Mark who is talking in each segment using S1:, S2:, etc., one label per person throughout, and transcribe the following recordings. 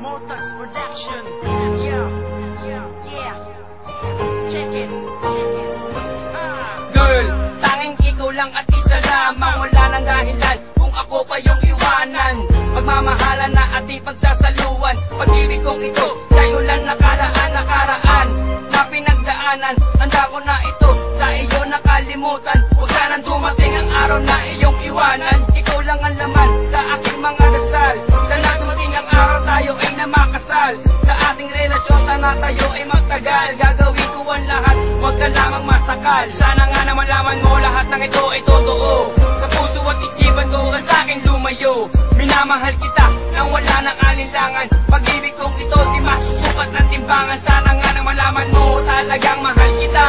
S1: Motax Production. Yeah. Check it.
S2: Girl, tanging ikaw lang at isa lamang. Wala nang dahilan kung ako pa yung iwanan. Pagmamahalan na at ipagsasaluan. Pag-ibig kong ito, sa'yo lang nakaraan na pinagdaanan. Handa ko na ito, sa iyo nakalimutan. Huwag sanang dumating ang araw na iyong iwanan. Ikaw lang ang laman sa aking mga dasal. Sana dumating ang araw tayo ay na makasal. Sa ating relasyon sana tayo ay magtagal. Gagawin ko ang lahat, huwag ka lamang masakal. Sana nga na malaman mo lahat ng ito ay totoo. Sa puso at isipan ko ka sa akin lumayo. Minamahal kita nang wala ng alinlangan. Pag-ibig kong ito di masusukat ng timbangan. Sana nga na malaman mo talagang mahal kita.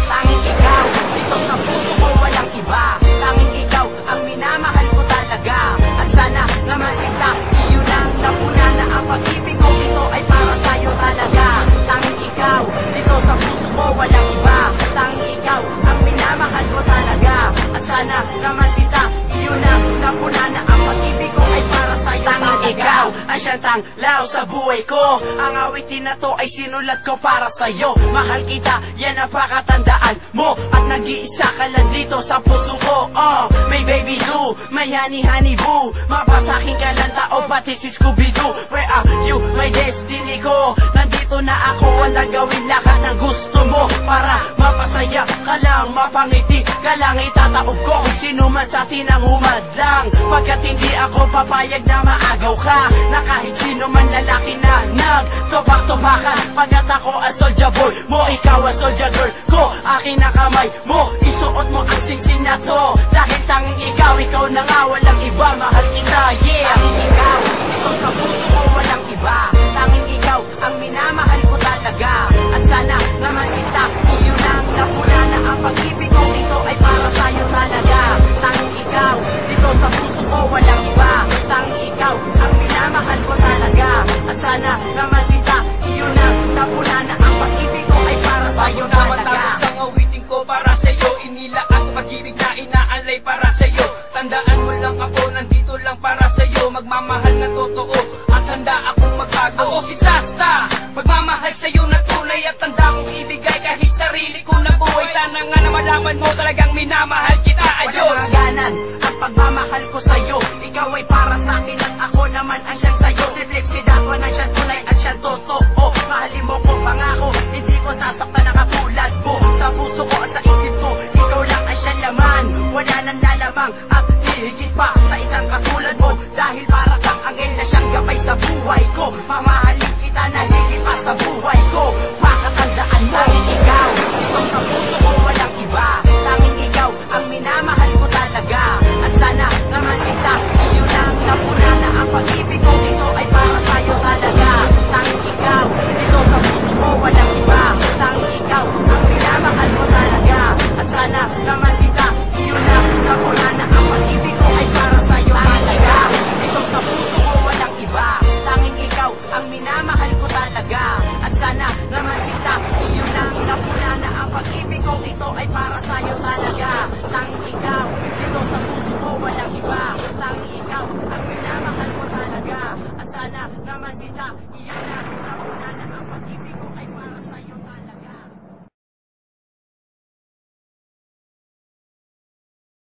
S1: Tanging ikaw, dito sa puso ko walang iba. Tanging ikaw, ang minamahal ko talaga. At sana naman sinta, iyon ang napuna na ang pag-ibig ko ito ay para sa'yo talaga. Tanging ikaw, dito sa puso ko walang iba. Tanging ikaw, ang minamahal ko talaga. At sana naman sinta, iyon ang napuna na ang pag-ibig ko ay para sa'yo talaga. Tanging ikaw, ang siyang tanglaw sa buhay ko. Ang awitin na to ay sinulat ko para sa'yo. Mahal kita, yan ang pakatandaan mo. At nag-iisa ka lang dito sa puso ko. May baby do, may honey boo. Mapasakin ka lang tao, pati si Scooby-Doo. Where are you, my destiny ko? Nandito na ako, wala gawin lahat ng gusto mo. Para mapasaya ka lang, mapangiti ka lang. Itataob ko kung sino man sa atin ang humadlang. Pagkat hindi ako papayag na maagaw ka. Na kahit sino man lalaki na nagtobak-tobakan. Pagkat ako ang soldier boy mo, ikaw ang soldier girl ko. Akin na kamay mo, isuot mo ang singsing na to. Dahil tanging ikaw na nga, walang iba. Mahal kita, yeah. Tanging ikaw, dito sa puso ko walang iba. Tanging ikaw, ang minamahal ko talaga. At sana naman sinta, iyon ang napuna na ang pag-ibig ko ito ay para sa'yo talaga. Tanging ikaw, dito sa puso ko walang iba. Tanging ikaw, ang minamahal ko talaga. At sana naman sinta, iyon ang napuna na ang pag-ibig ko ay para sa'yo talaga.
S2: Isang awitin ko para sa'yo, inila ang pag-ibig na inaalay para sa'yo. Tandaan mo lang ako, nandito lang para sa'yo. Magmamahal na totoo at handa akong magbago. Ako si Sasta, magmamahal sa'yo na tunay. At handa kong ibigay kahit sarili ko na buhay. Sana nga na malaman mo talagang minamahal kita. Ayos!
S1: Walang hangganan ang pagmamahal ko sa'yo. Ikaw ay para sa'kin at ako naman ang siyang sa'yo. Si Flip, si Dapwa ng siyang tunay at siyang totoo. Mahalin mo ko, pangako, hindi ko sasaktan na katulad mo. Sa puso ko at sa isip ko, ikaw lang ang siyang laman. Wala nang lalamang at hihigit pa sa isang katulad mo. Dahil para kang angel na siyang gabay sa buhay ko. Mamahalin kita na higit pa sa buhay ko. Pakatandaan mo, tanging ikaw, dito sa puso ko walang iba. Tanging ikaw, ang minamahal ko talaga. At sana naman sinta, iyon ang napuna na ang pag-ibig ko ito ay para sa'yo talaga. Tanging ikaw, dito sa puso ko walang iba. Tanging ikaw, ang minamahal ko talaga. At sana naman sinta, iyon ang napuna na ang pag-ibig ko ay para sa'yo talaga. Dito sa puso ko walang iba. Tanging ikaw, ang minamahal ko talaga. At sana naman sinta, iyon ang napuna na ang pag-ibig ko ito ay para sa'yo talaga. Tanging ikaw, dito sa puso ko walang iba. Tanging ikaw, ang minamahal ko talaga. At sana naman sinta, iyon ang napuna na ang pag-ibig ko ay para sa'yo.